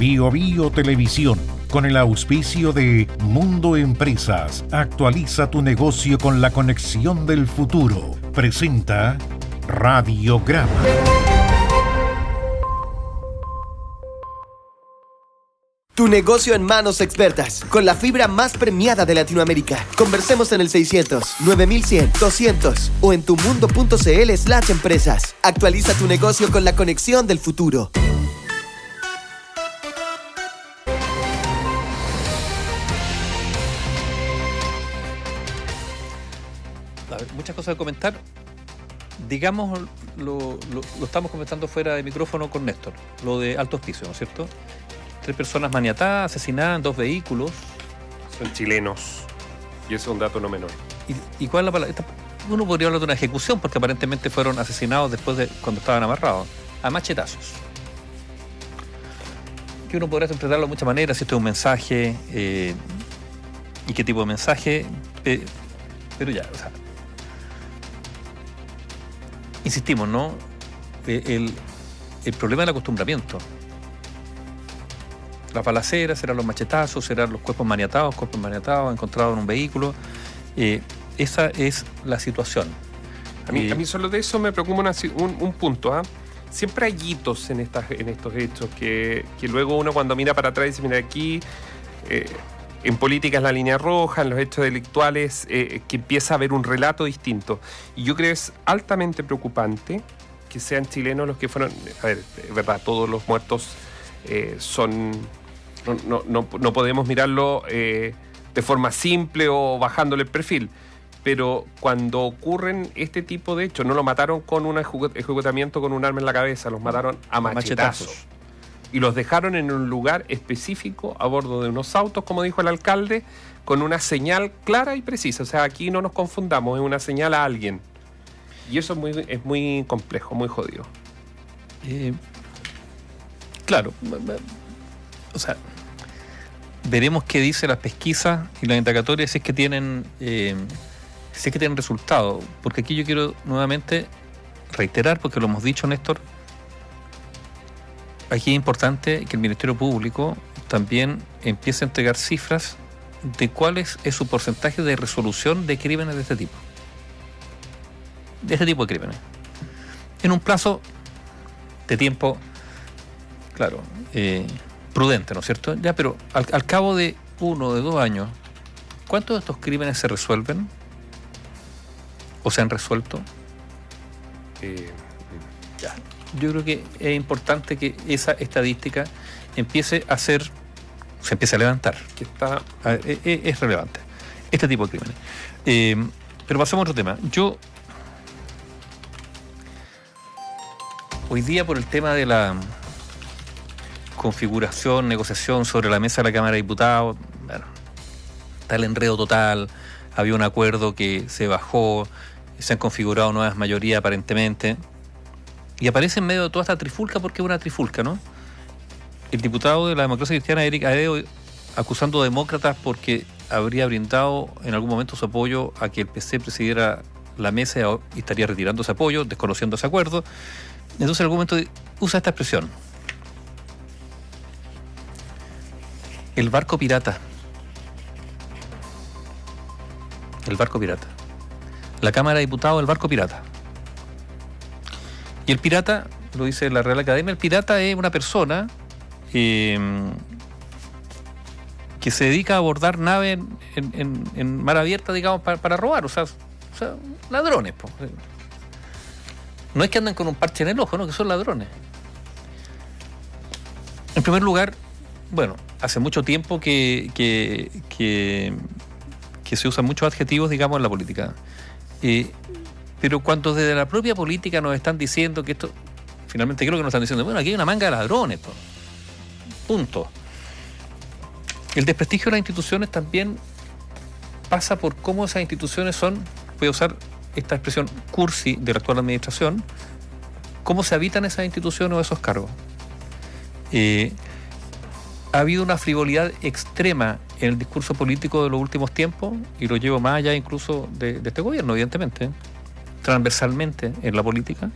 Bio Bio Televisión, con el auspicio de Mundo Empresas, actualiza tu negocio con la conexión del futuro. Presenta Radiograma. Tu negocio en manos expertas, con la fibra más premiada de Latinoamérica. Conversemos en el 600-9100-200 o en tumundo.cl/empresas. Actualiza tu negocio con la conexión del futuro. A ver, muchas cosas que comentar. Digamos, lo estamos comentando fuera de micrófono con Néstor, lo de Alto Hospicio, ¿no es cierto? 3 personas maniatadas, asesinadas en 2 vehículos. Son chilenos. Y ese es un dato no menor. ¿Y cuál es la palabra? Uno podría hablar de una ejecución, porque aparentemente fueron asesinados después de cuando estaban amarrados, a machetazos. Que uno podría interpretarlo de muchas maneras, si esto es un mensaje, y qué tipo de mensaje, pero ya, o sea, insistimos, ¿no? El problema del acostumbramiento. Las balaceras, serán los machetazos, serán los cuerpos maniatados encontrados en un vehículo. Esa es la situación. A mí solo de eso me preocupa un punto. Siempre hay hitos en estos hechos que luego uno cuando mira para atrás dice, mira, aquí en política es la línea roja, en los hechos delictuales, que empieza a haber un relato distinto. Y yo creo que es altamente preocupante que sean chilenos los que fueron... A ver, es verdad, todos los muertos son... No podemos mirarlo de forma simple o bajándole el perfil, pero cuando ocurren este tipo de hechos, no lo mataron con un ejecutamiento con un arma en la cabeza, los mataron a machetazos. Y los dejaron en un lugar específico a bordo de unos autos, como dijo el alcalde, con una señal clara y precisa. O sea, aquí no nos confundamos, es una señal a alguien. Y eso es muy complejo, muy jodido. Claro. O sea, veremos qué dicen las pesquisas y las indagatorias si es que tienen resultados. Porque aquí yo quiero nuevamente reiterar, porque lo hemos dicho, Néstor, aquí es importante que el Ministerio Público también empiece a entregar cifras de cuál es su porcentaje de resolución de crímenes de este tipo. De este tipo de crímenes. En un plazo de tiempo, claro, prudente, ¿no es cierto? Ya, pero al cabo de 1 o de 2 años, ¿cuántos de estos crímenes se resuelven? ¿O se han resuelto? Ya. Yo creo que es importante que esa estadística se empiece a levantar. Que está... Es relevante este tipo de crímenes. Pero pasamos a otro tema. Yo hoy día, por el tema de la configuración, negociación sobre la mesa de la Cámara de Diputados, bueno, está el enredo total, había un acuerdo que se bajó, se han configurado nuevas mayorías aparentemente, y aparece en medio de toda esta trifulca, porque es una trifulca, ¿no? El diputado de la Democracia Cristiana, Eric Adeo, acusando a demócratas porque habría brindado en algún momento su apoyo a que el PC presidiera la mesa y estaría retirando ese apoyo, desconociendo ese acuerdo. Entonces en algún momento usa esta expresión: el barco pirata. El barco pirata. La Cámara de Diputados, el barco pirata. Y el pirata, lo dice la Real Academia, el pirata es una persona que se dedica a abordar naves en mar abierta, digamos, para robar, o sea, ladrones, po. No es que andan con un parche en el ojo, no, que son ladrones. En primer lugar, bueno, hace mucho tiempo que se usan muchos adjetivos, digamos, en la política. Pero cuando desde la propia política nos están diciendo que esto, finalmente creo que nos están diciendo, bueno, aquí hay una manga de ladrones, po. Punto. El desprestigio de las instituciones también pasa por cómo esas instituciones son, voy a usar esta expresión cursi de la actual administración, cómo se habitan esas instituciones o esos cargos. Ha habido una frivolidad extrema en el discurso político de los últimos tiempos, y lo llevo más allá incluso de este gobierno, evidentemente, transversalmente en la política,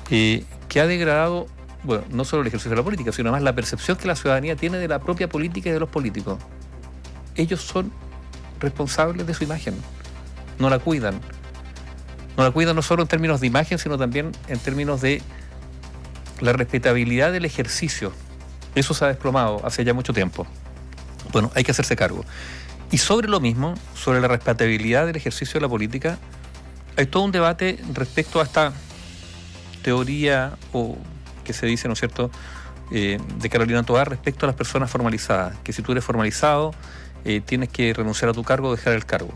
que ha degradado bueno, no solo el ejercicio de la política, sino además la percepción que la ciudadanía tiene de la propia política y de los políticos. Ellos son responsables de su imagen, no la cuidan. No la cuidan no solo en términos de imagen, sino también en términos de la respetabilidad del ejercicio. Eso se ha desplomado hace ya mucho tiempo. Bueno, hay que hacerse cargo. Y sobre lo mismo, sobre la respetabilidad del ejercicio de la política, hay todo un debate respecto a esta teoría o que se dice, ¿no es cierto?, de Carolina Tovar respecto a las personas formalizadas, que si tú eres formalizado tienes que renunciar a tu cargo o dejar el cargo.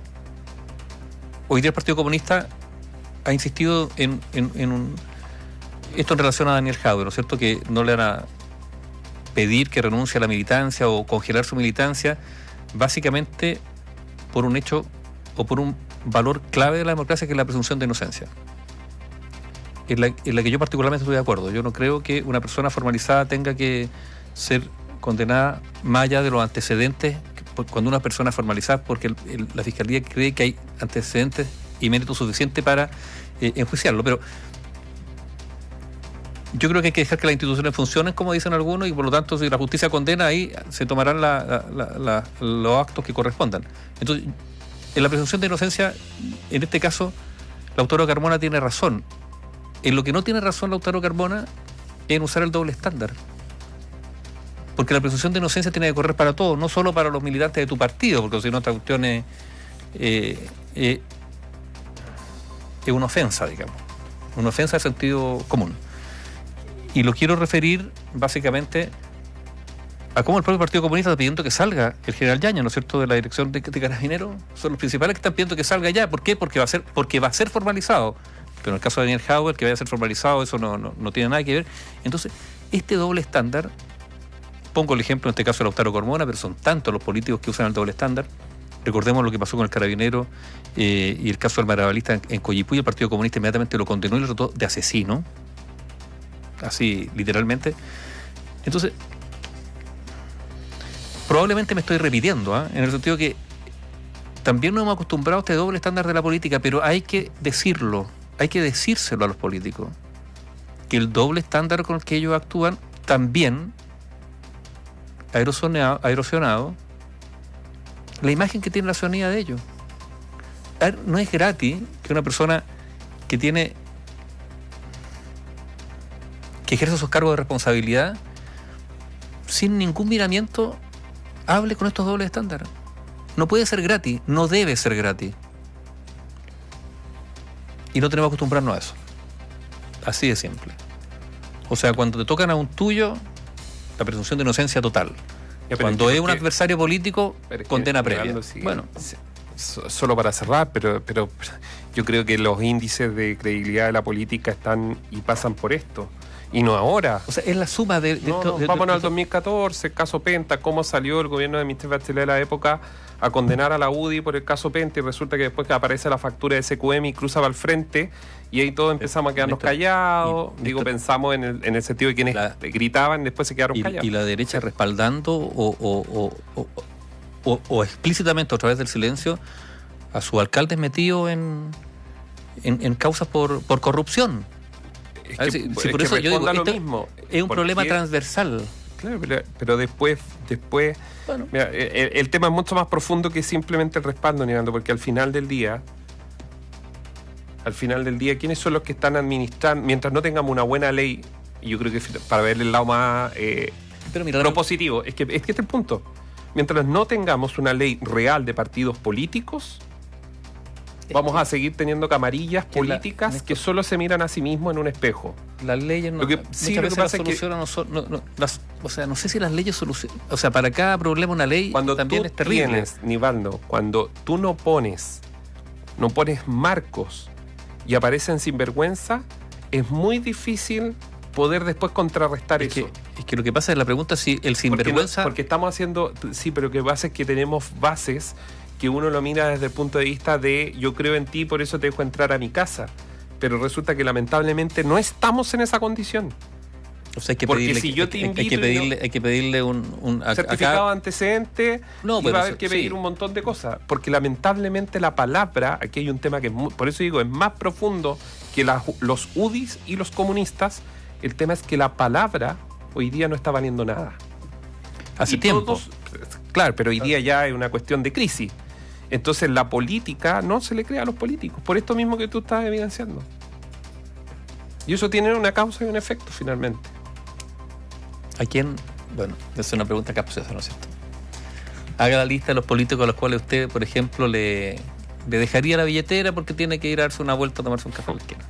Hoy día el Partido Comunista ha insistido en esto en relación a Daniel Jadwe, ¿no es cierto?, que no le van a pedir que renuncie a la militancia o congelar su militancia, básicamente por un hecho o por un valor clave de la democracia, que es la presunción de inocencia, en la que yo particularmente estoy de acuerdo. Yo no creo que una persona formalizada tenga que ser condenada más allá de los antecedentes, cuando una persona formalizada, porque la Fiscalía cree que hay antecedentes y mérito suficiente para enjuiciarlo. Pero yo creo que hay que dejar que las instituciones funcionen, como dicen algunos, y por lo tanto, si la justicia condena, ahí se tomarán los actos que correspondan. Entonces, en la presunción de inocencia, en este caso, Lautaro Carmona tiene razón. En lo que no tiene razón Lautaro Carmona es en usar el doble estándar. Porque la presunción de inocencia tiene que correr para todos, no solo para los militantes de tu partido, porque si no, esta cuestión es una ofensa, digamos. Una ofensa de sentido común. Y lo quiero referir básicamente a cómo el propio Partido Comunista está pidiendo que salga el general Yaña, ¿no es cierto?, de la dirección de Carabineros. Son los principales que están pidiendo que salga ya. ¿Por qué? Porque va a ser formalizado. Pero en el caso de Daniel Jadwe, que vaya a ser formalizado, eso no tiene nada que ver. Entonces, este doble estándar, pongo el ejemplo en este caso de Lautaro Carmona, pero son tantos los políticos que usan el doble estándar. Recordemos lo que pasó con el Carabinero y el caso del Maravalista en Coyipulli. El Partido Comunista inmediatamente lo condenó y lo trató de asesino. Así, literalmente. Entonces, probablemente me estoy repitiendo, en el sentido que también nos hemos acostumbrado a este doble estándar de la política, pero hay que decirlo, hay que decírselo a los políticos, que el doble estándar con el que ellos actúan también ha erosionado la imagen que tiene la ciudadanía de ellos. No es gratis que una persona que ejerce sus cargos de responsabilidad sin ningún miramiento hable con estos dobles estándares. No puede ser gratis, no debe ser gratis. Y no tenemos que acostumbrarnos a eso. Así de simple. O sea, cuando te tocan a un tuyo, la presunción de inocencia total. Cuando es un adversario político, condena previa. Bueno, solo para cerrar, pero yo creo que los índices de credibilidad de la política están y pasan por esto. Y no ahora. O sea, es la suma de vámonos al 2014, caso Penta, cómo salió el gobierno de Michelle Bachelet de la época a condenar a la UDI por el caso Penta, y resulta que después que aparece la factura de SQM y cruzaba al frente, y ahí todos empezamos a quedarnos callados. Pensamos en el sentido de quienes gritaban, después se quedaron callados. Y la derecha respaldando o explícitamente a través del silencio a sus alcaldes metidos en causas por corrupción. Por eso yo digo, mismo. Es un problema transversal. Claro, pero después bueno. Mira, el tema es mucho más profundo que simplemente el respaldo, Nirando, porque al final del día, ¿quiénes son los que están administrando? Mientras no tengamos una buena ley, y yo creo que para ver el lado más propositivo, es que este es el punto. Mientras no tengamos una ley real de partidos políticos, vamos a seguir teniendo camarillas políticas que solo se miran a sí mismos en un espejo. Las leyes no solucionan. O sea, no sé si las leyes solucionan. O sea, para cada problema una ley también es terrible. Nivaldo, cuando tú no pones marcos y aparecen sinvergüenza, es muy difícil poder después contrarrestar eso. Es que lo que pasa es la pregunta si el sinvergüenza... Porque estamos haciendo... Sí, pero lo que pasa es que tenemos bases que uno lo mira desde el punto de vista de yo creo en ti, por eso te dejo entrar a mi casa. Pero resulta que lamentablemente no estamos en esa condición. O sea, hay que porque pedirle, si yo te invito, hay que pedirle un certificado antecedente, y va a haber que pedir un montón de cosas. Porque lamentablemente la palabra, aquí hay un tema que por eso digo, es más profundo que los UDIs y los comunistas, El tema es que la palabra hoy día no está valiendo nada. Hace Y tiempo. Claro, pero hoy día ya es una cuestión de crisis. Entonces la política no se le crea a los políticos, por esto mismo que tú estás evidenciando. Y eso tiene una causa y un efecto finalmente. ¿A quién? Bueno, es una pregunta capciosa, ¿no es cierto? Haga la lista de los políticos a los cuales usted, por ejemplo, le dejaría la billetera porque tiene que ir a darse una vuelta a tomarse un café a la esquina.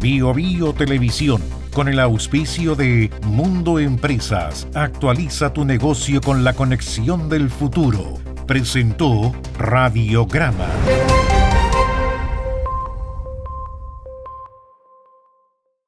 Bio Bio Televisión, con el auspicio de Mundo Empresas, actualiza tu negocio con la conexión del futuro. Presentó Radiograma.